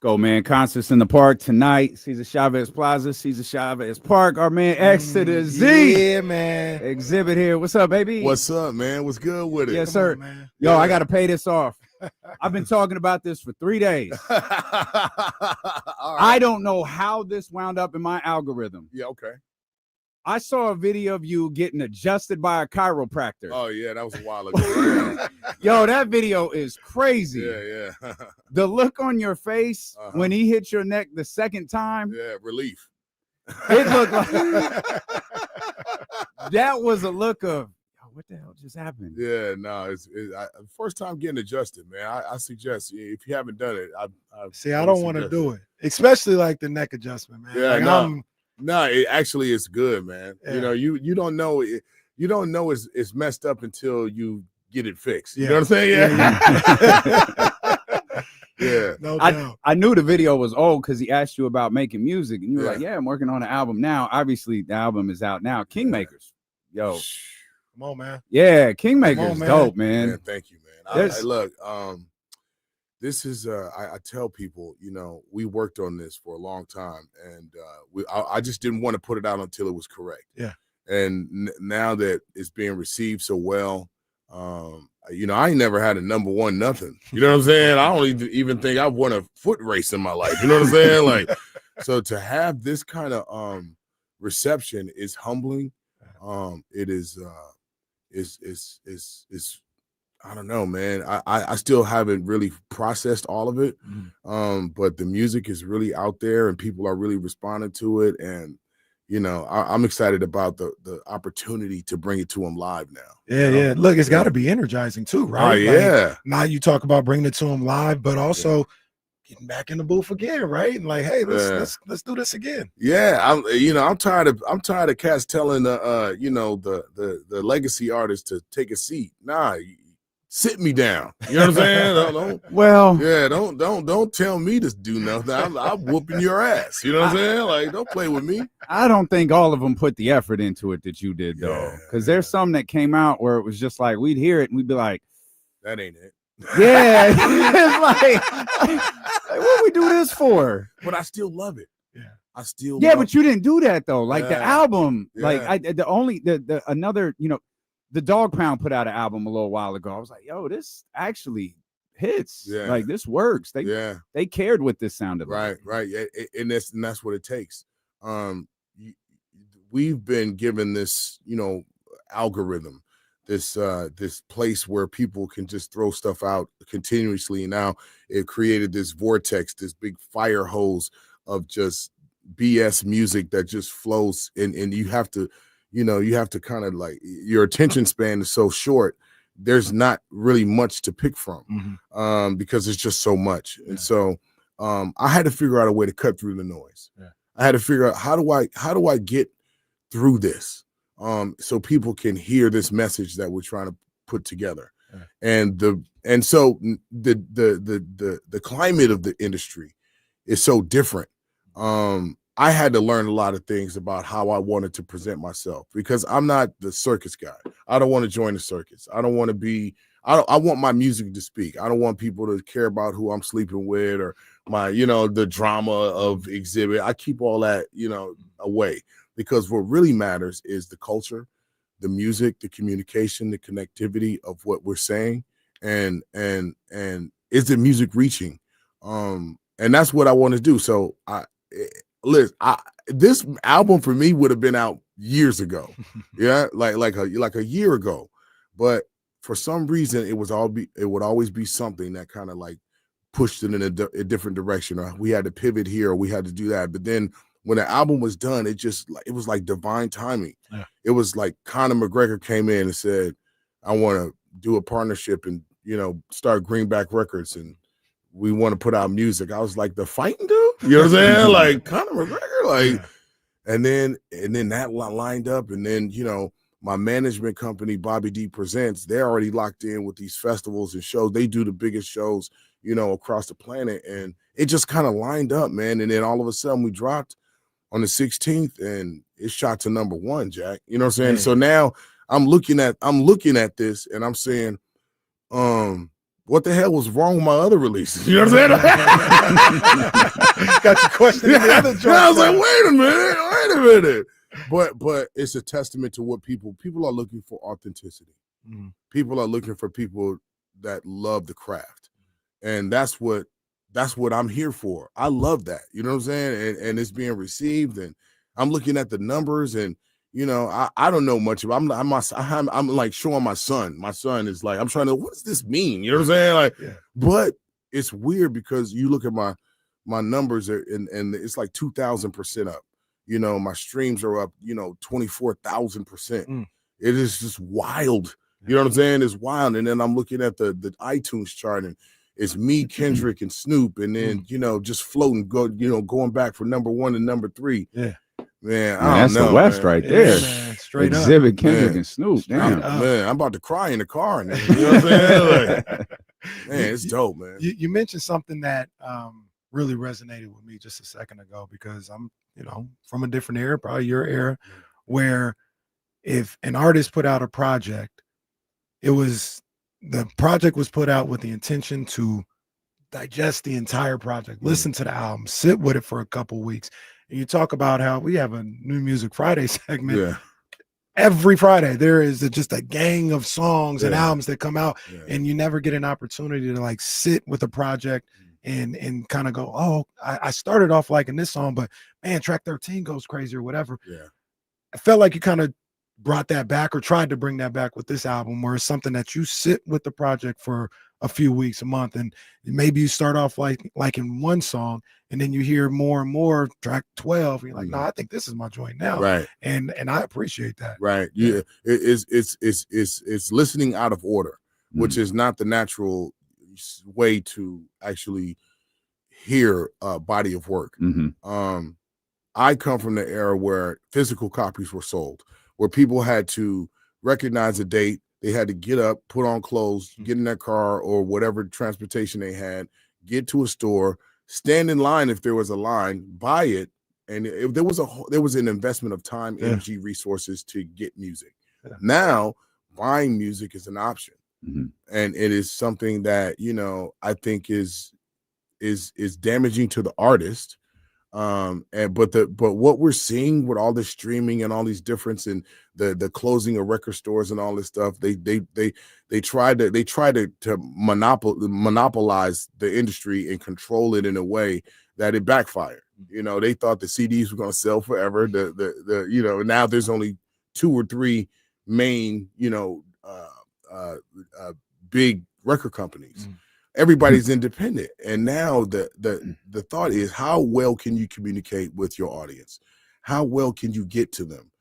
Let's go, man. Concerts in the park tonight. Cesar Chavez Plaza, Cesar Chavez Park. Our man X to the Z. Yeah, man. Xzibit here. What's up, baby? What's up, man? What's good with it? Yes, sir. On, man. Yo, I got to pay this off. I've been talking about this for 3 days. I don't know how this wound up in my algorithm. Yeah, okay. I saw a video of you getting adjusted by a chiropractor. Oh, yeah, that was a while ago. Yo, that video is crazy. Yeah. The look on your face when he hit your neck the second time. Yeah, relief. It looked like that was a look of, what the hell just happened? Yeah, no, it's first time getting adjusted, man. I suggest if you haven't done it, I don't want to do it, especially like the neck adjustment, man. Yeah, like no, it actually is good, man. Yeah. You know, you don't know it. You don't know it's messed up until you get it fixed. You Yeah. know what I'm saying? Yeah. Yeah. No doubt. I knew the video was old because he asked you about making music, and you were Yeah. like, "Yeah, I'm working on an album now." Obviously, the album is out now. Kingmakers, yo, Come on, man. yeah, Kingmaker's man. dope, man. Man, thank you, man. There's- Look, this is I tell people, you know, we worked on this for a long time, and I just didn't want to put it out until it was correct. Yeah. And now that it's being received so well, you know, I ain't never had a number one nothing. You know what I'm saying? I don't even think I've won a foot race in my life. You know what I'm saying? Like, so to have this kind of reception is humbling. It is I don't know, man. I still haven't really processed all of it. But the music is really out there and people are really responding to it. And, you know, I'm excited about the opportunity to bring it to them live now. Yeah, yeah. Look, it's got to be energizing too, right? Oh, yeah. Like, now you talk about bringing it to them live, but also getting back in the booth again, right? And like, hey, let's do this again. Yeah, I'm tired of cats telling the legacy artists to take a seat. Nah, sit me down. You know what I'm saying? Don't tell me to do nothing. I'm whooping your ass. You know what I'm saying? Like, don't play with me. I don't think all of them put the effort into it that you did, though, because there's some that came out where it was just like we'd hear it and we'd be like, that ain't it. Yeah, it's like what we do this for? But I still love it. Yeah, I still. Yeah, but you didn't do that though. Like the album, Yeah. like another, you know, the Dog Pound put out an album a little while ago. I was like, yo, this actually hits. Yeah. Like this works. They cared what this sounded like. Right. Yeah, and that's what it takes. We've been given this, you know, algorithm, this place where people can just throw stuff out continuously. Now it created this vortex, this big fire hose of just BS music that just flows, and you have to, you know, you have to kind of like, your attention span is so short. There's not really much to pick from because it's just so much. And so I had to figure out a way to cut through the noise. Yeah. I had to figure out how do I get through this so people can hear this message that we're trying to put together. Yeah. And so the climate of the industry is so different. I had to learn a lot of things about how I wanted to present myself, because I'm not the circus guy. I don't want to join the circus. I don't want to be, I want my music to speak. I don't want people to care about who I'm sleeping with or my, you know, the drama of Xzibit. I keep all that, you know, away, because what really matters is the culture, the music, the communication, the connectivity of what we're saying. And is the music reaching? And that's what I want to do. So listen, this album for me would have been out years ago. Yeah, like a year ago. But for some reason, it would always be something that kind of like pushed it in a different direction, or we had to pivot here, or we had to do that. But then when the album was done, it was like divine timing. Yeah. It was like Conor McGregor came in and said, I want to do a partnership and, you know, start Greenback Records, and we want to put out music. I was like, the fighting dude? You know what I'm saying? Like Conor McGregor, like, and then that lined up, and then, you know, my management company, Bobby D Presents, they're already locked in with these festivals and shows. They do the biggest shows, you know, across the planet, and it just kind of lined up, man. And then all of a sudden we dropped on the 16th, and it shot to #1, Jack. You know what I'm saying? Man. So now I'm looking at this, and I'm saying, what the hell was wrong with my other releases? You know what I'm saying? Got your question. In the other joint. I was like, wait a minute. But it's a testament to what people are looking for authenticity. Mm. People are looking for people that love the craft. And that's what I'm here for. I love that. You know what I'm saying? And it's being received, and I'm looking at the numbers, and you know, I don't know much about. I'm like showing my son. My son is like, I'm trying to. What does this mean? You know what I'm saying? Like, Yeah. But it's weird because you look at my numbers and it's like 2,000% up. You know, my streams are up. 24,000%. Mm. It is just wild. You know what I'm saying? It's wild. And then I'm looking at the iTunes chart, and it's me, Kendrick, and Snoop, and then just floating, going back from number 1 to number 3. Yeah. Man, that's the West right there. Yeah, man, straight Exhibit, up. Kendrick, and Snoop. Damn. Man, I'm about to cry in the car. You know what I'm saying? Like, man, it's dope, man. You mentioned something that really resonated with me just a second ago, because I'm, from a different era, probably your era, where if an artist put out a project, the project was put out with the intention to digest the entire project, listen to the album, sit with it for a couple weeks. And you talk about how we have a New Music Friday segment. Yeah. Every Friday there is just a gang of songs and albums that come out, and you never get an opportunity to like sit with a project and kind of go, oh, I started off liking this song, but man, track 13 goes crazy or whatever. Yeah. I felt like you kind of brought that back, or tried to bring that back with this album, where it's something that you sit with the project for a few weeks, a month, and maybe you start off like in one song, and then you hear more and more, track 12, and you're like, no, I think this is my joint now. Right. And I appreciate that. Right. Yeah. It's listening out of order, which is not the natural way to actually hear a body of work. I come from the era where physical copies were sold, where people had to recognize a date. They had to get up, put on clothes, get in their car or whatever transportation they had, get to a store, stand in line if there was a line, buy it. And there was an investment of time, energy, resources to get music. Yeah. Now, buying music is an option. And it is something that, I think is damaging to the artist. But what we're seeing with all this streaming and all these difference in the closing of record stores and all this stuff, they try to monopolize the industry and control it in a way that it backfired. They thought the CDs were going to sell forever. Now there's only 2 or 3 main big record companies. Everybody's independent, and now the thought is, how well can you communicate with your audience? How well can you get to them?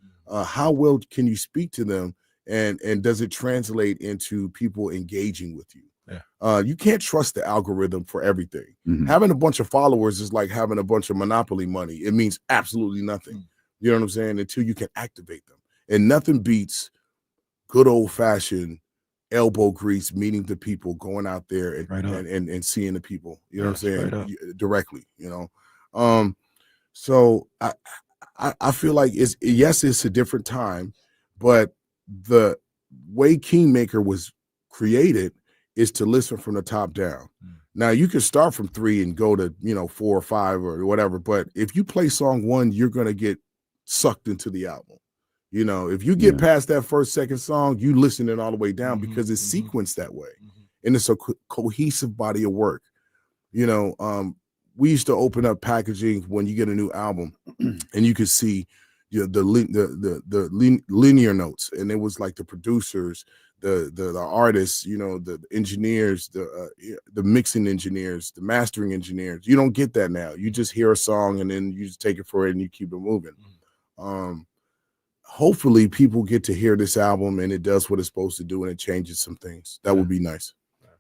How well can you speak to them? And does it translate into people engaging with you? Yeah. You can't trust the algorithm for everything. Having a bunch of followers is like having a bunch of monopoly money. It means absolutely nothing. You know what I'm saying? Until you can activate them, and nothing beats good old fashioned elbow grease, meeting the people, going out there and seeing the people, you know what I'm saying, directly, so I feel like it's a different time, but the way Kingmaker was created is to listen from the top down. Now you can start from 3 and go to 4 or 5 or whatever, but if you play song 1, you're gonna get sucked into the album. If you get past that first, second song, you listen it all the way down because it's sequenced that way. And it's a cohesive body of work. We used to open up packaging when you get a new album and you could see the linear notes. And it was like the producers, the artists, the engineers, the mixing engineers, the mastering engineers. You don't get that now. You just hear a song and then you just take it for it and you keep it moving. Hopefully people get to hear this album and it does what it's supposed to do and it changes some things. That would be nice.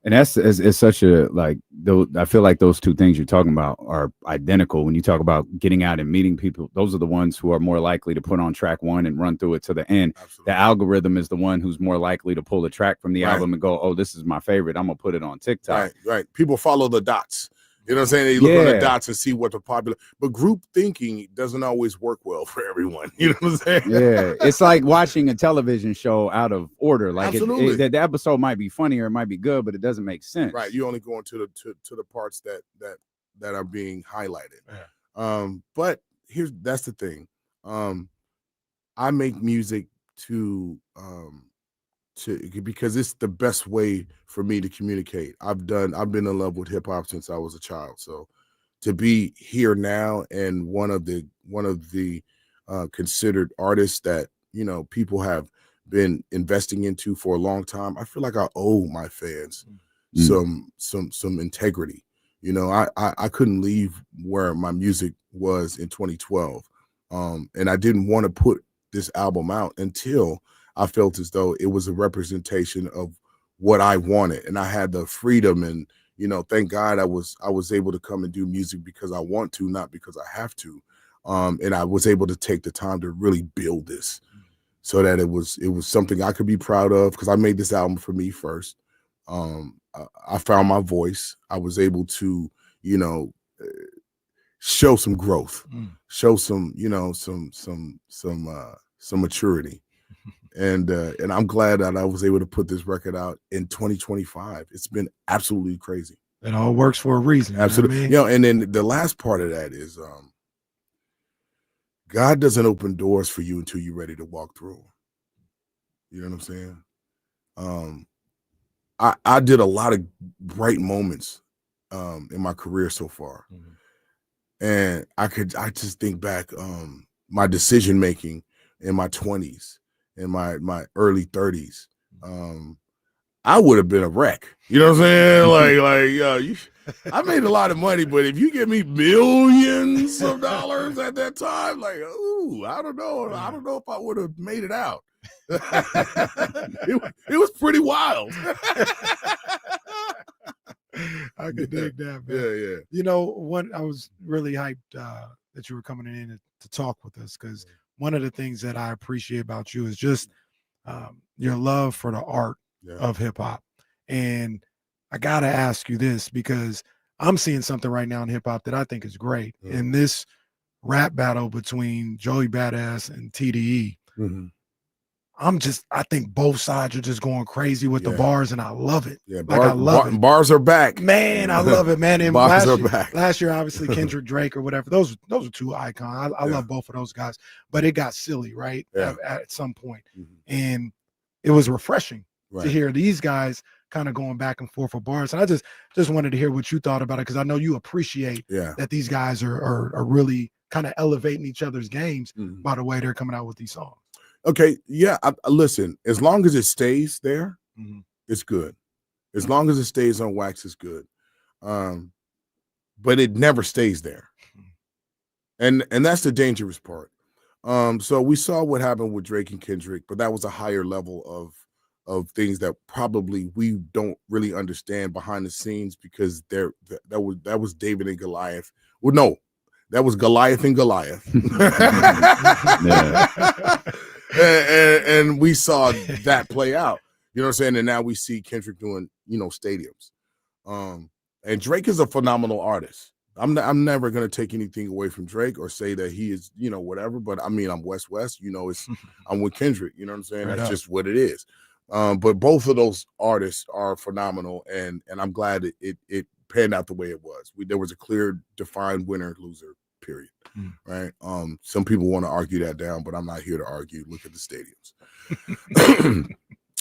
And it's such a, I feel like those two things you're talking about are identical. When you talk about getting out and meeting people, those are the ones who are more likely to put on track 1 and run through it to the end. Absolutely. The algorithm is the one who's more likely to pull a track from the album and go, oh, this is my favorite, I'm gonna put it on TikTok. Right. People follow the dots. You know what I'm saying? They look on the Yeah. dots and see what the popular, but group thinking doesn't always work well for everyone. You know what I'm saying? Yeah, it's like watching a television show out of order. Like Absolutely. the episode might be funny or it might be good, but it doesn't make sense. Right. You only going to the parts that are being highlighted. Yeah. But that's the thing. I make music to because it's the best way for me to communicate. I've been in love with hip hop since I was a child. So to be here now and one of the considered artists that, you know, people have been investing into for a long time, I feel like I owe my fans some integrity. You know, I couldn't leave where my music was in 2012. And I didn't want to put this album out until I felt as though it was a representation of what I wanted. And I had the freedom, and, you know, thank God I was able to come and do music because I want to, not because I have to. And I was able to take the time to really build this so that it was something I could be proud of, because I made this album for me first. I found my voice. I was able to, you know, show some growth, show some, you know, some maturity. And I'm glad that I was able to put this record out in 2025. It's been absolutely crazy. It all works for a reason. Absolutely. You know what I mean? You know, and then the last part of that is God doesn't open doors for you until you're ready to walk through. You know what I'm saying? I did a lot of bright moments in my career so far. And I just think back my decision making in my 20s, in my early 30s. I would have been a wreck. You know what I'm saying? I made a lot of money, but if you give me millions of dollars at that time, like, ooh, I don't know. I don't know if I would have made it out. It was pretty wild. I could dig that, man. Yeah. You know, I was really hyped that you were coming in to talk with us, because one of the things that I appreciate about you is just your love for the art of hip hop. And I got to ask you this, because I'm seeing something right now in hip hop that I think is great. In this rap battle between Joey Badass and TDE, I think both sides are just going crazy with the bars, and I love it. Yeah, I love it. Bars are back, man. I love it, man. And bars are back. Last year, obviously Kendrick, Drake, or whatever. Those are two icons. I love both of those guys, but it got silly, right? At some point, and it was refreshing to hear these guys kind of going back and forth for bars. And I just wanted to hear what you thought about it, because I know you appreciate that these guys are really kind of elevating each other's games by the way they're coming out with these songs. Okay, yeah. Listen, as long as it stays there, it's good. As long as it stays on wax, it's good. But it never stays there, and that's the dangerous part. So we saw what happened with Drake and Kendrick, but that was a higher level of things that probably we don't really understand behind the scenes, because that was David and Goliath. Well, no, that was Goliath and Goliath. And we saw that play out. You know what I'm saying? And now we see Kendrick doing, you know, stadiums. And Drake is a phenomenal artist. I'm never gonna take anything away from Drake or say that he is, you know, whatever. But I mean, I'm West. You know, I'm with Kendrick. You know what I'm saying? That's just what it is. But both of those artists are phenomenal, and I'm glad it panned out the way it was. There was a clear, defined winner loser. Period. Right. Some people want to argue that down, but I'm not here to argue. Look at the stadiums.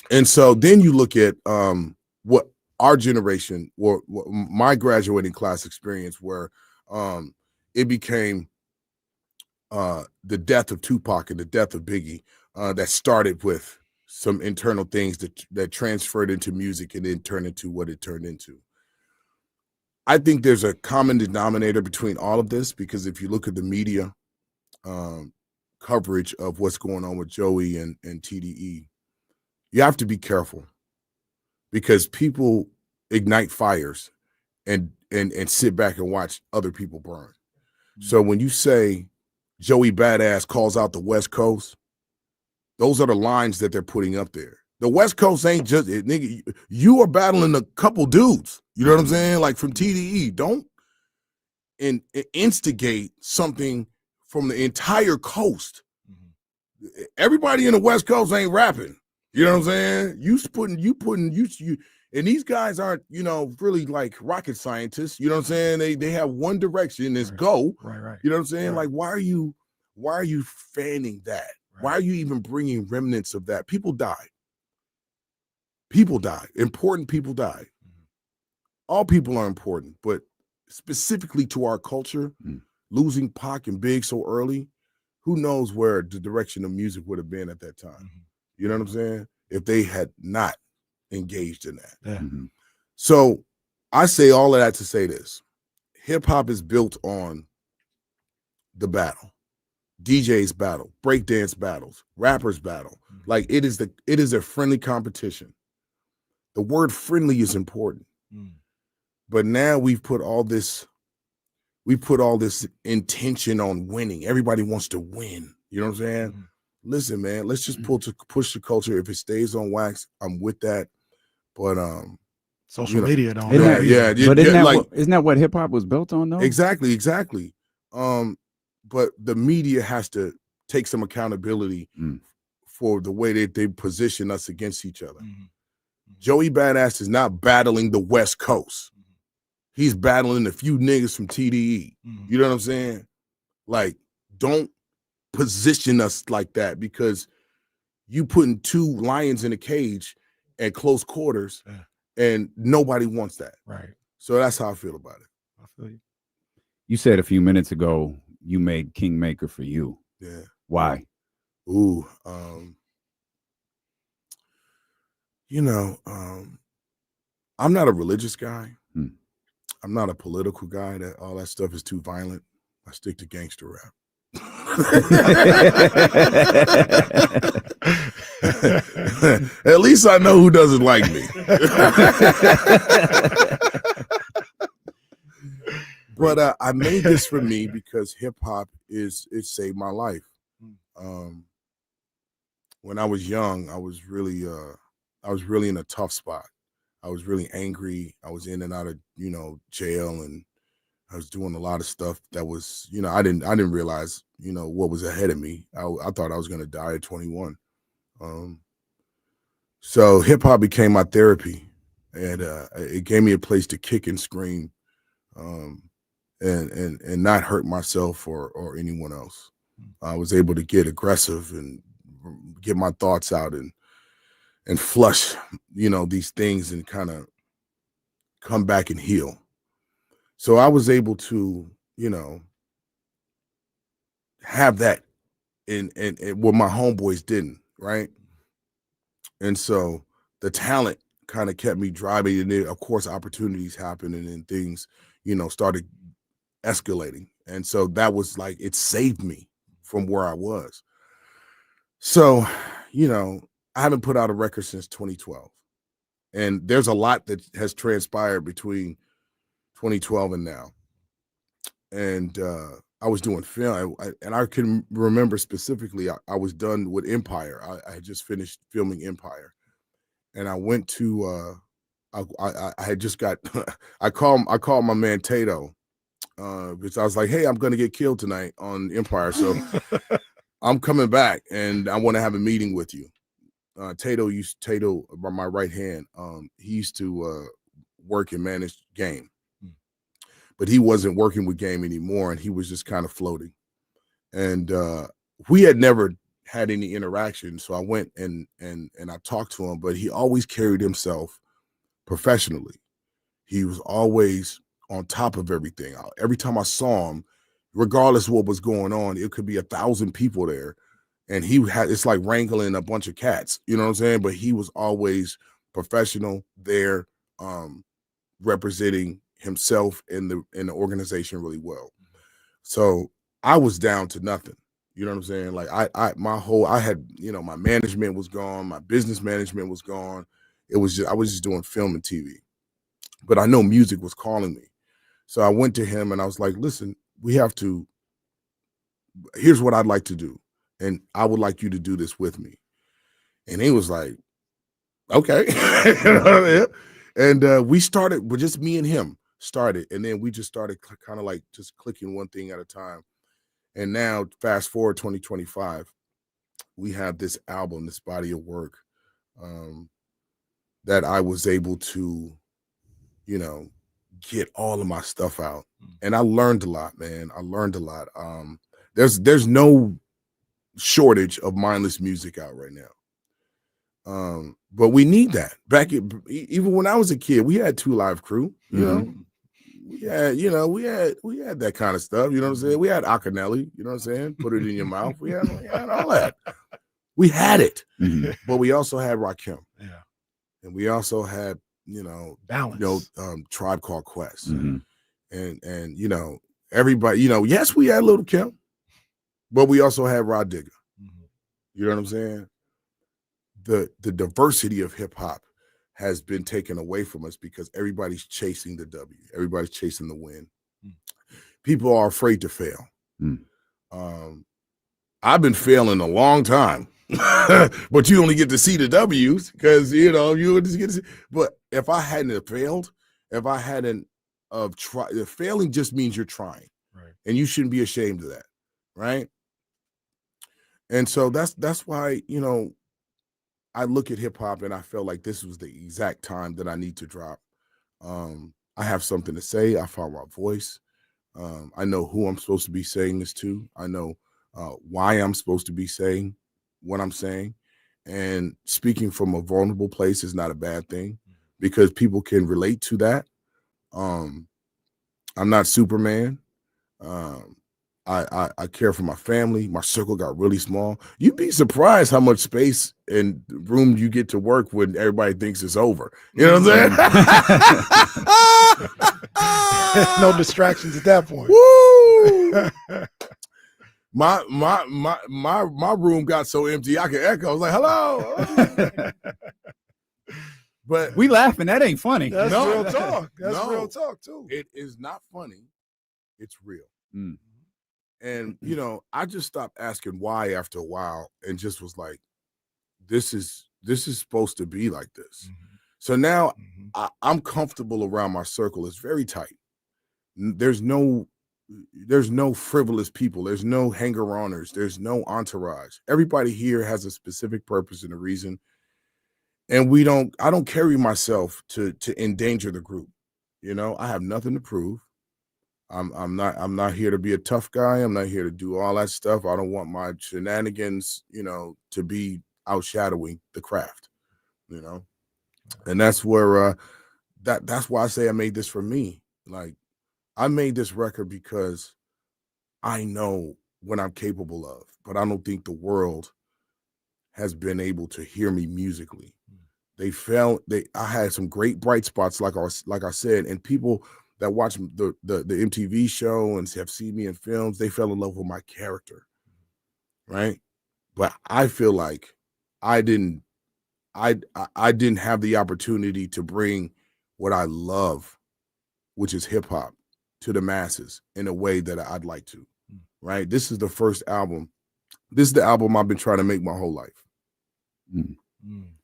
And so then you look at what our generation, or my graduating class experience, where it became the death of Tupac and the death of Biggie, that started with some internal things that transferred into music and then turned into what it turned into. I think there's a common denominator between all of this, because if you look at the media coverage of what's going on with Joey and TDE, you have to be careful, because people ignite fires and sit back and watch other people burn. So when you say Joey Badass calls out the West Coast, those are the lines that they're putting up there. The West Coast ain't nigga, you are battling a couple dudes. You know what I'm saying? Like from TDE. Don't instigate something from the entire coast. Everybody in the West Coast ain't rapping. You know what I'm saying? You and these guys aren't, really like rocket scientists. You know what I'm saying? They have one direction, is go. Right. You know what I'm saying? Right. Like, why are you fanning that? Right. Why are you even bringing remnants of that? People died. Important people died. All people are important, but specifically to our culture, losing Pac and Big so early, who knows where the direction of music would have been at that time? You know what I'm saying? If they had not engaged in that. Yeah. So I say all of that to say this. Hip hop is built on the battle. DJs battle, breakdance battles, rappers battle. Like it is a friendly competition. The word friendly is important. But now we've put all this intention on winning. Everybody wants to win. You know what I'm saying? Listen, man, let's just push the culture. If it stays on wax, I'm with that. But social media don't. Yeah. But isn't that what hip hop was built on, though? Exactly. But the media has to take some accountability for the way that they position us against each other. Joey Badass is not battling the West Coast. He's battling a few niggas from TDE. You know what I'm saying? Like, don't position us like that, because you putting two lions in a cage at close quarters, and nobody wants that. Right. So that's how I feel about it. I feel you. You said a few minutes ago you made Kingmaker for you. Yeah. Why? Ooh, I'm not a religious guy. I'm not a political guy. That all that stuff is too violent. I stick to gangster rap. At least I know who doesn't like me. But I made this for me because hip hop it saved my life. When I was young, I was really in a tough spot. I was really angry. I was in and out of, jail, and I was doing a lot of stuff that was, I didn't realize, what was ahead of me. I thought I was going to die at 21. So hip hop became my therapy, and it gave me a place to kick and scream, and not hurt myself or anyone else. I was able to get aggressive and get my thoughts out and flush, these things, and kind of come back and heal. So I was able to, have that and what my homeboys didn't, right? And so the talent kind of kept me driving, and then of course opportunities happened, and then things, started escalating. And so that was like, it saved me from where I was. So, I haven't put out a record since 2012. And there's a lot that has transpired between 2012 and now. And I was doing film, and I can remember specifically, I was done with Empire. I had just finished filming Empire. And I went to, I had just got, I called my man Tato, because I was like, hey, I'm going to get killed tonight on Empire. So I'm coming back, and I want to have a meeting with you. Tato, my right hand, he used to work and manage Game, but he wasn't working with Game anymore, and he was just kind of floating. And we had never had any interaction, so I went and I talked to him, but he always carried himself professionally. He was always on top of everything. Every time I saw him, regardless of what was going on, it could be 1,000 people there, and it's like wrangling a bunch of cats, you know what I'm saying? But he was always professional there, representing himself in the organization really well. So I was down to nothing, you know what I'm saying? Like I had, my management was gone, my business management was gone. I was just doing film and TV, but I know music was calling me. So I went to him and I was like, listen, here's what I'd like to do, and I would like you to do this with me. And he was like, okay. And we started with just me and him. started. And then we just started kind of like just clicking one thing at a time. And now fast forward 2025, we have this album, this body of work that I was able to, you know, get all of my stuff out. And I learned a lot, man. I learned a lot. There's no shortage of mindless music out right now. But we need that. Even when I was a kid, we had 2 Live Crew, you know. We had that kind of stuff, you know what I'm saying? We had Akinelli, you know what I'm saying? Put it in your mouth. We had all that. We had it. But we also had Rakim. Yeah. And we also had, you know, balance. Tribe Called Quest. And you know, everybody, you know, yes, we had Little Kim, but we also had Rod Digger. You know what I'm saying? The diversity of hip hop has been taken away from us because everybody's chasing the W. Everybody's chasing the win. People are afraid to fail. I've been failing a long time, but you only get to see the W's because, you know, you just get to see. But if I hadn't have failed, if I hadn't tried, failing just means you're trying. Right. And you shouldn't be ashamed of that. Right. And so that's why, you know, I look at hip hop and I felt like this was the exact time that I need to drop. I have something to say. I found my voice. I know who I'm supposed to be saying this to. I know why I'm supposed to be saying what I'm saying. And speaking from a vulnerable place is not a bad thing because people can relate to that. I'm not Superman. I care for my family. My circle got really small. You'd be surprised how much space and room you get to work when everybody thinks it's over. You know what I'm saying? No distractions at that point. Woo! My room got so empty I could echo. I was like, hello. But we laughing. That ain't funny. That's real talk. That's real talk too. It is not funny. It's real. And, you know, I just stopped asking why after a while and just was like, this is supposed to be like this. So now I'm comfortable around my circle. It's very tight. There's no frivolous people. There's no hanger-oners. There's no entourage. Everybody here has a specific purpose and a reason. And I don't carry myself to endanger the group. You know, I have nothing to prove. I'm not here to be a tough guy. I'm not here to do all that stuff. I don't want my shenanigans, you know, to be outshadowing the craft, you know. And that's where that's why I say I made this for me. Like, I made this record because I know what I'm capable of, but I don't think the world has been able to hear me musically. I had some great bright spots, like I said, and people that watch the MTV show and have seen me in films, they fell in love with my character, right? But I feel like I didn't have the opportunity to bring what I love, which is hip hop, to the masses in a way that I'd like to, right? This is the first album. This is the album I've been trying to make my whole life.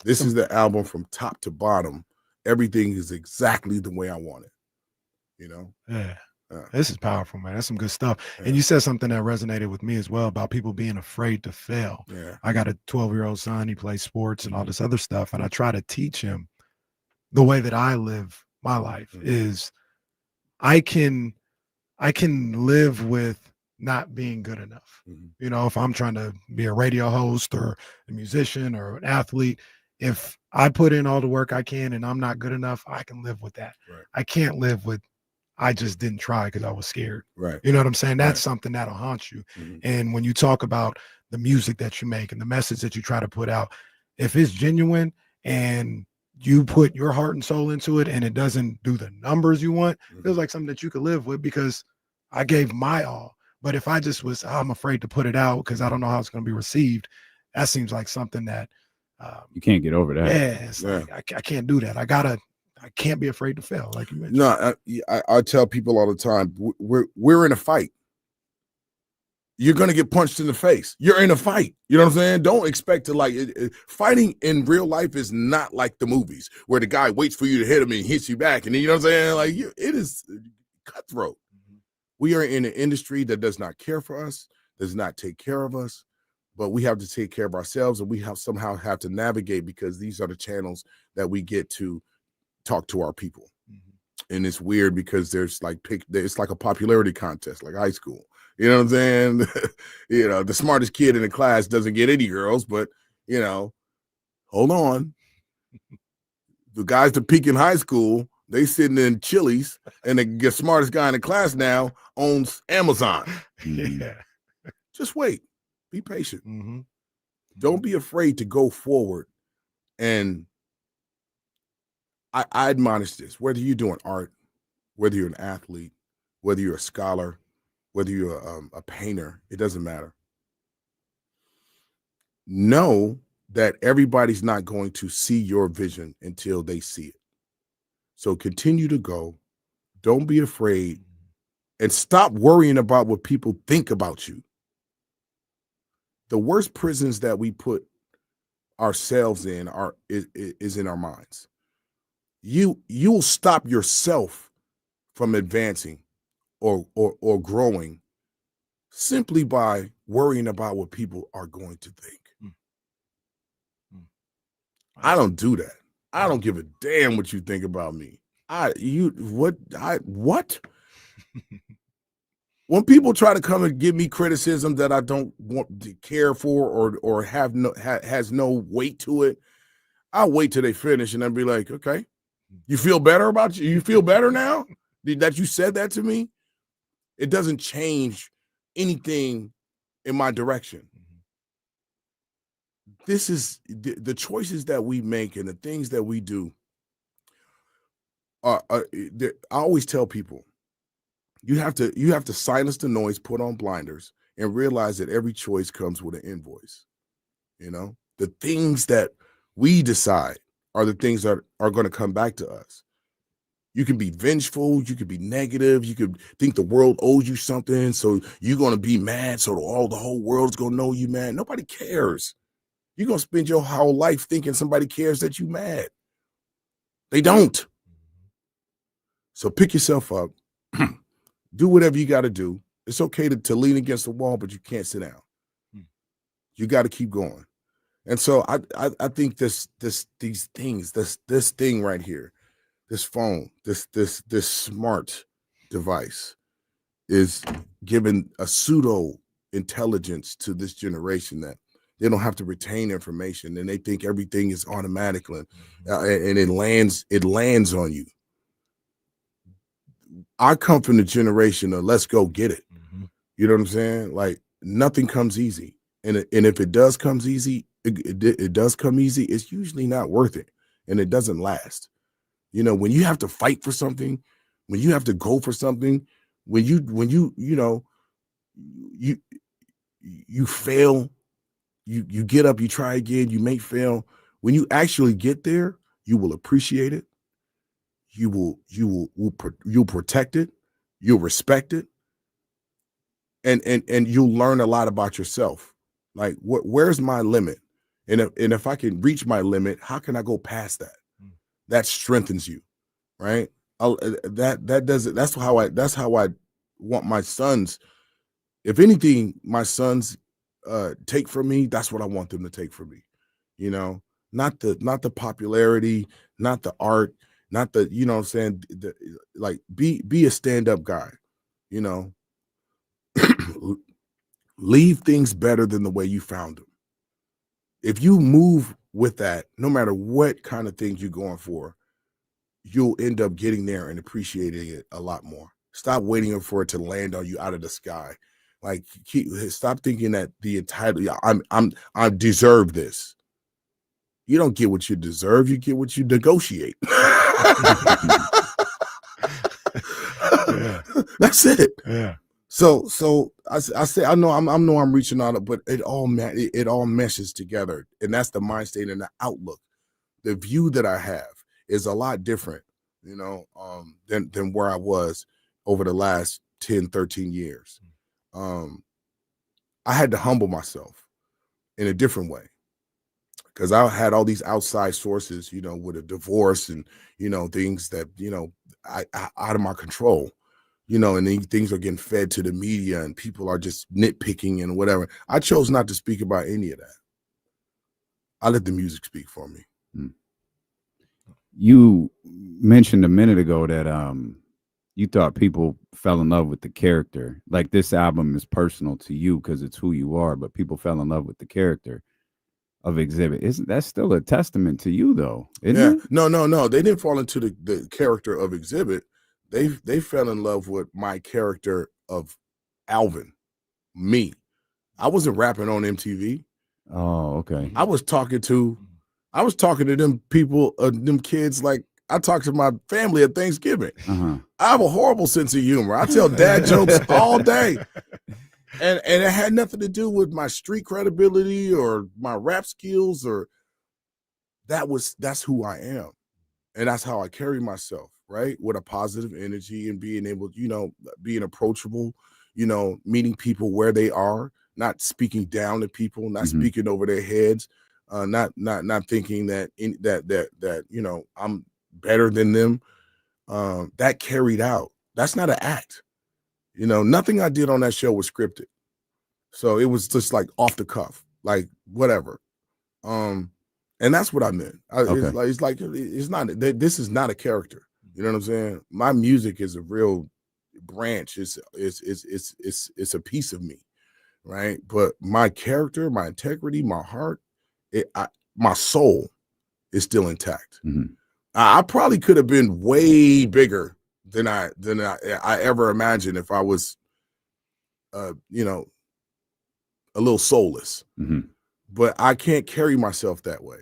This is the album from top to bottom. Everything is exactly the way I want it. You know? Yeah. This is powerful, man. That's some good stuff. Yeah. And you said something that resonated with me as well about people being afraid to fail. Yeah. I got a 12-year-old son. He plays sports and all this other stuff. And I try to teach him the way that I live my life is I can live with not being good enough. You know, if I'm trying to be a radio host or a musician or an athlete, if I put in all the work I can and I'm not good enough, I can live with that. Right. I can't live with I just didn't try because I was scared. Right. You know what I'm saying? That's something that'll haunt you. And when you talk about the music that you make and the message that you try to put out, if it's genuine and you put your heart and soul into it and it doesn't do the numbers you want, it feels like something that you could live with because I gave my all. But if I just was, I'm afraid to put it out because I don't know how it's going to be received, that seems like something that you can't get over that. Yeah, it's like I can't do that. I can't be afraid to fail, like you mentioned. No, I tell people all the time, we're in a fight. you're going to get punched in the face. You're in a fight. You know what I'm saying? Don't expect to fighting in real life is not like the movies where the guy waits for you to hit him and hits you back. And then, you know what I'm saying? Like it is cutthroat. We are in an industry that does not care for us, does not take care of us, but we have to take care of ourselves, and we somehow have to navigate, because these are the channels that we get to talk to our people. And it's weird because it's like a popularity contest, like high school. You know what I'm saying? The smartest kid in the class doesn't get any girls, but hold on. The guys that peak in high school, they sitting in Chili's, and the smartest guy in the class now owns Amazon. Yeah. Just wait. Be patient. Don't be afraid to go forward. And I admonish this, whether you're doing art, whether you're an athlete, whether you're a scholar, whether you're a painter, it doesn't matter. Know that everybody's not going to see your vision until they see it. So continue to go. Don't be afraid, and stop worrying about what people think about you. The worst prisons that we put ourselves in is in our minds. You'll stop yourself from advancing or growing simply by worrying about what people are going to think. I don't do that. I don't give a damn what you think about me. What? When people try to come and give me criticism that I don't want to care for or has no weight to it, I'll wait till they finish and then be like, okay, you feel better about you? You feel better now that you said that to me? It doesn't change anything in my direction. This is the choices that we make and the things that we do. I always tell people, you have to silence the noise, put on blinders, and realize that every choice comes with an invoice. The things that we decide are the things that are going to come back to us. You can be vengeful, you could be negative, you could think the world owes you something, so you're going to be mad, so the whole world's going to know you mad. Nobody cares. You're going to spend your whole life thinking somebody cares that you mad. They don't. So pick yourself up. Do whatever you got to do. It's okay to lean against the wall, but you can't sit down. You got to keep going. And so I think these things, this thing right here, this phone, this smart device is giving a pseudo intelligence to this generation that they don't have to retain information, and they think everything is automatic, and it lands on you. I come from the generation of let's go get it. You know what I'm saying? Like nothing comes easy, and if it does come easy, it does come easy. It's usually not worth it, and it doesn't last. When you have to fight for something, when you have to go for something, when you fail, you get up, you try again, you may fail. When you actually get there, you will appreciate it. You'll protect it. You'll respect it. And you'll learn a lot about yourself. Like where's my limit? And if I can reach my limit, how can I go past that? That strengthens you, right? That's how I want my sons. If anything, my sons take from me, that's what I want them to take from me. Not the popularity, not the art, not the, what I'm saying, like be a stand-up guy, leave things better than the way you found them. If you move with that, no matter what kind of things you're going for, you'll end up getting there and appreciating it a lot more. Stop waiting for it to land on you out of the sky. Like stop thinking that the entitlement, I deserve this. You don't get what you deserve, you get what you negotiate. That's it. Yeah. So I say I know I'm reaching out, but it all meshes together, and that's the mind state and the outlook. The view that I have is a lot different, than where I was over the last 10, 13 years. I had to humble myself in a different way, because I had all these outside sources, with a divorce and, things that, out of my control, and then things are getting fed to the media and people are just nitpicking and whatever. I chose not to speak about any of that. I let the music speak for me. You mentioned a minute ago that you thought people fell in love with the character. Like, this album is personal to you because it's who you are, but people fell in love with the character of Xzibit. Isn't that still a testament to you, though? Isn't it? No. They didn't fall into the character of Xzibit. They fell in love with my character of Alvin, me. I wasn't rapping on MTV. Oh, okay. I was talking to them people, them kids, like I talk to my family at Thanksgiving. Uh-huh. I have a horrible sense of humor. I tell dad jokes all day. And it had nothing to do with my street credibility or my rap skills, or that's who I am. And that's how I carry myself, right? With a positive energy and being able, being approachable, meeting people where they are, not speaking down to people, not speaking over their heads, not thinking that I'm better than them. That carried out. That's not an act. Nothing I did on that show was scripted. So it was just like off the cuff, like whatever. And that's what I meant. It's not, this is not a character. You know what I'm saying? My music is a real branch. It's a piece of me, right? But my character, my integrity, my heart, my soul is still intact. I probably could have been way bigger than I ever imagined if I was, a little soulless. But I can't carry myself that way.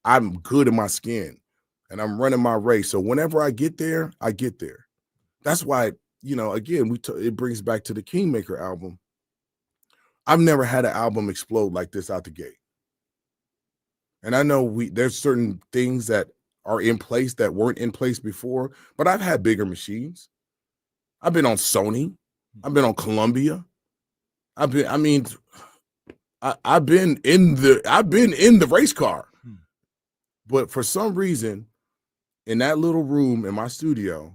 I'm good in my skin and I'm running my race. So whenever I get there, I get there. That's why, again, it brings back to the Kingmaker album. I've never had an album explode like this out the gate. And I know there's certain things that are in place that weren't in place before, but I've had bigger machines. I've been on Sony. I've been on Columbia. I've been in the race car. But for some reason, in that little room in my studio,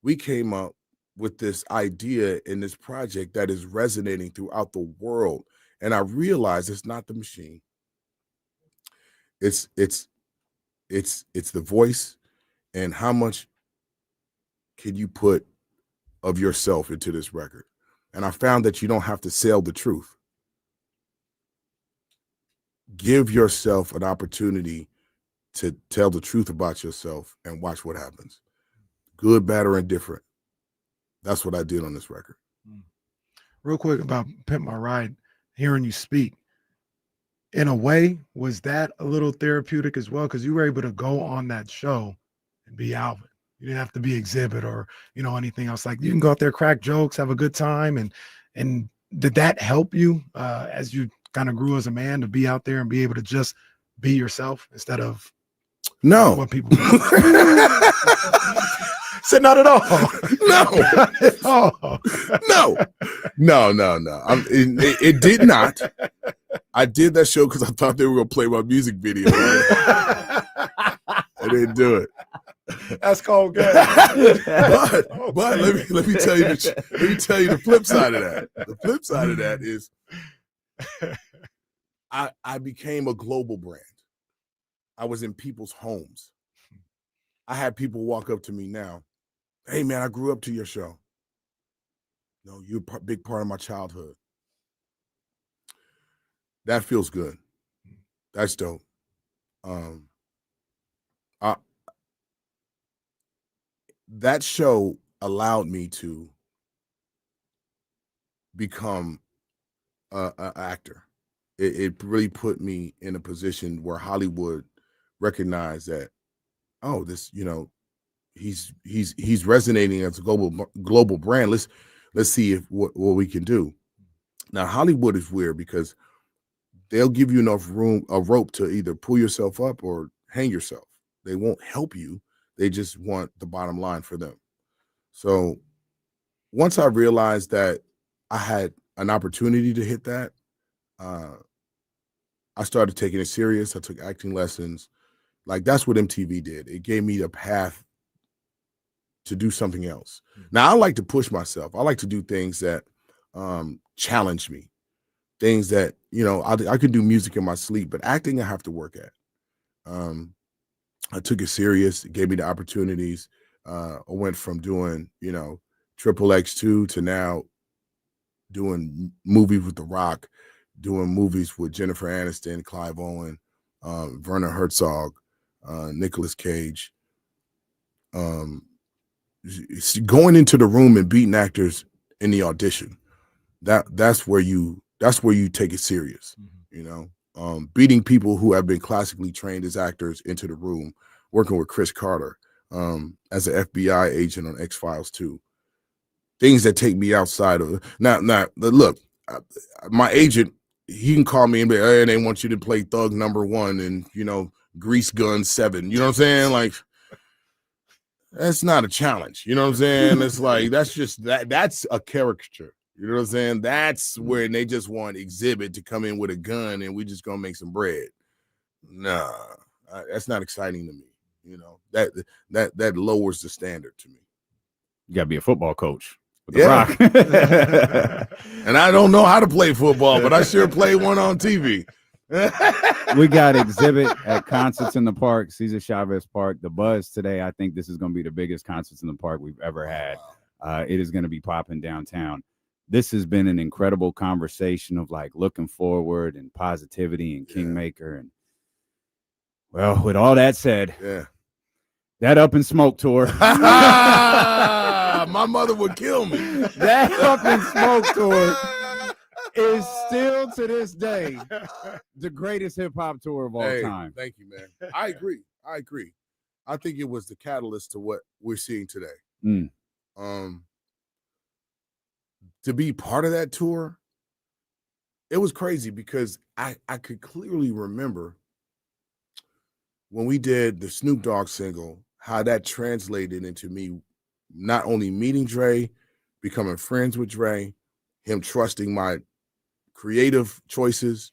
we came up with this idea in this project that is resonating throughout the world. And I realized it's not the machine. It's the voice, and how much can you put of yourself into this record. And I found that you don't have to sell the truth. Give yourself an opportunity to tell the truth about yourself and watch what happens. Good, bad, or indifferent. That's what I did on this record. Real quick about Pimp My Ride, hearing you speak, in a way, was that a little therapeutic as well? Because you were able to go on that show and be Alvin. You didn't have to be Xzibit or, anything else. Like, you can go out there, crack jokes, have a good time. And did that help you as you kind of grew as a man, to be out there and be able to just be yourself instead of what people said? Not at all. No. It did not. I did that show because I thought they were going to play my music video. I didn't do it. That's called good. but let me tell you the flip side of that. The flip side of that is I became a global brand. I was in people's homes. I had people walk up to me now. Hey man, I grew up to your show. No, you're a big part of my childhood. That feels good. That's dope. That show allowed me to become an actor. It really put me in a position where Hollywood recognized that, oh, this, he's resonating as a global brand. Let's see what we can do. Now, Hollywood is weird because they'll give you enough rope to either pull yourself up or hang yourself. They won't help you. They just want the bottom line for them. So once I realized that I had an opportunity to hit that, I started taking it serious. I took acting lessons. Like, that's what MTV did. It gave me the path to do something else. Now, I like to push myself. I like to do things that challenge me, things that, I could do music in my sleep, but acting I have to work at. I took it serious. It gave me the opportunities. I went from doing, Triple X2 to now doing movies with The Rock, doing movies with Jennifer Aniston, Clive Owen, Werner Herzog, Nicolas Cage. Going into the room and beating actors in the audition, that's where you take it serious. Beating people who have been classically trained as actors into the room, working with Chris Carter as an FBI agent on X-Files 2. Things that take me outside of now. Look, my agent, he can call me and be, hey, they want you to play Thug Number 1 and Grease Gun 7. You know what I'm saying? Like, that's not a challenge. You know what I'm saying? It's like, that's a caricature. You know what I'm saying? That's where they just want Xzibit to come in with a gun and we just gonna make some bread. Nah, that's not exciting to me. That lowers the standard to me. You gotta be a football coach with The Rock. And I don't know how to play football, but I sure play one on TV. We got Xzibit at Concerts in the Park, Cesar Chavez Park. The buzz today, I think this is going to be the biggest Concerts in the Park we've ever had. It is going to be popping downtown. This has been an incredible conversation of like looking forward and positivity and Kingmaker. And well, with all that said, that Up in Smoke tour. My mother would kill me. That Up in Smoke tour is still to this day the greatest hip hop tour of all time. Thank you, man. I agree. I think it was the catalyst to what we're seeing today. To be part of that tour, it was crazy because I could clearly remember when we did the Snoop Dogg single, how that translated into me not only meeting Dre, becoming friends with Dre, him trusting my creative choices,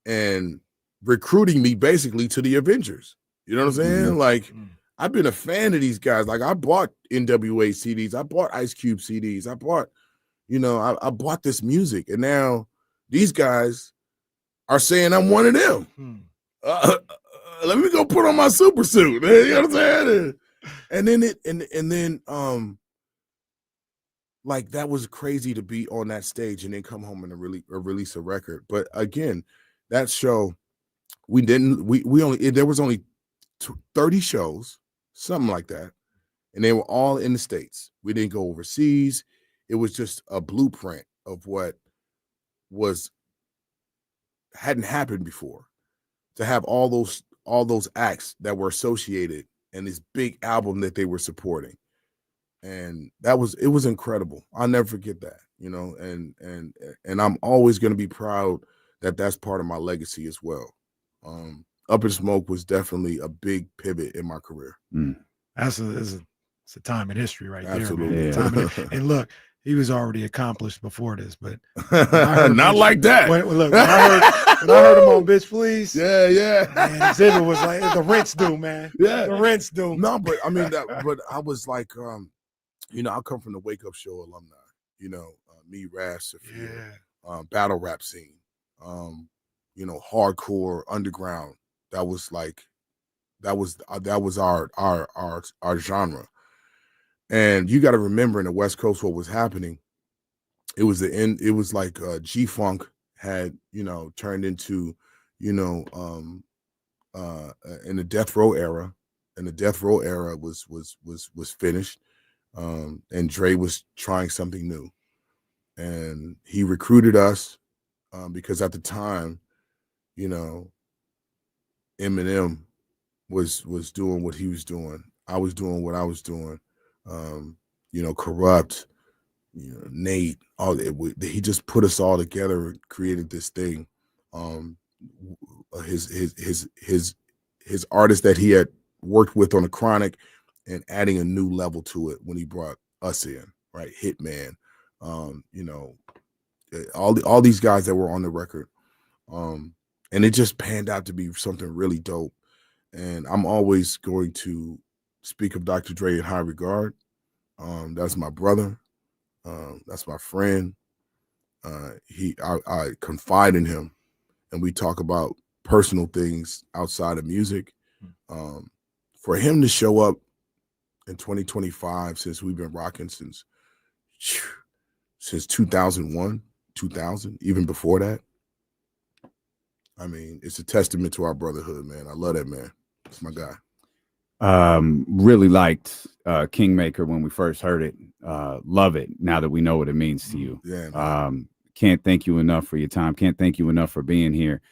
and recruiting me basically to the Avengers. You know what I'm saying? Like, I've been a fan of these guys. Like, I bought NWA CDs. I bought Ice Cube CDs. I bought, I bought this music. And now these guys are saying I'm one of them. Let me go put on my super suit. You know what I'm saying? And then like, that was crazy to be on that stage and then come home and release a record. But again, that show, there was only 30 shows, something like that. And they were all in the States. We didn't go overseas. It was just a blueprint of what hadn't happened before. To have all those acts that were associated and this big album that they were supporting. And it was incredible. I'll never forget that, and I'm always going to be proud that that's part of my legacy as well. Up in Smoke was definitely a big pivot in my career. It's a time in history right Absolutely. there, man. And look, he was already accomplished before this, but not like that. When I heard him on Bitch Please, man, Xzibit was like, the rent's due, man. The rent's due. No, but I mean but I was like, I come from the Wake Up Show alumni, me, Raz, Sophia, battle rap scene, hardcore underground. That was our genre. And you got to remember in the West Coast what was happening. It was like G-Funk had, turned into, in the Death Row era, and the Death Row era was finished. And Dre was trying something new, and he recruited us because at the time, Eminem was doing what he was doing. I was doing what I was doing. Corrupt, Nate, he just put us all together and created this thing. His artist that he had worked with on the Chronic, and adding a new level to it when he brought us in, right? Hitman, all these guys that were on the record. And it just panned out to be something really dope. And I'm always going to speak of Dr. Dre in high regard. That's my brother. That's my friend. I confide in him, and we talk about personal things outside of music. For him to show up in 2025, since we've been rocking since 2001, 2000, even before that. I mean, it's a testament to our brotherhood, man. I love that man. It's my guy. Really liked Kingmaker when we first heard it. Love it now that we know what it means to you. Yeah. Can't thank you enough for your time. Can't thank you enough for being here.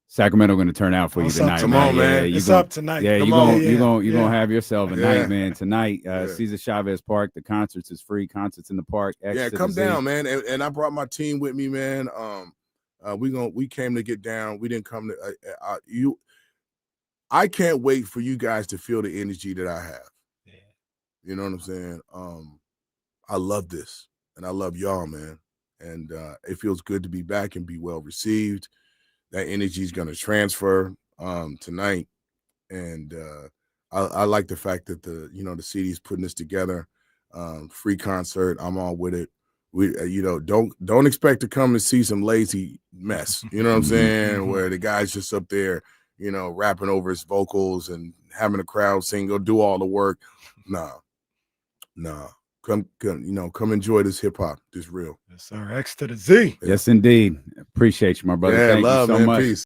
Sacramento going to turn out for you tonight. Come on, man. It's up tonight. Yeah, you're gonna have yourself a night, man. Tonight, Yeah. Cesar Chavez Park. The concerts is free. Concerts in the park. Yeah, come down, man. And I brought my team with me, man. We came to get down. We didn't come to I can't wait for you guys to feel the energy that I have. Yeah. You know what I'm saying? I love this, and I love y'all, man. And it feels good to be back and be well received. That energy is going to transfer tonight, and I like the fact that the city is putting this together. Free concert. I'm all with it. We don't expect to come and see some lazy mess. You know what I'm saying? Where the guy's just up there, rapping over his vocals and having the crowd sing, go do all the work. Nah. Come enjoy this hip hop. This real. Yes, sir. X to the Z. Yes, indeed. Appreciate you, my brother. Yeah, Thank love, you so man. much. Peace.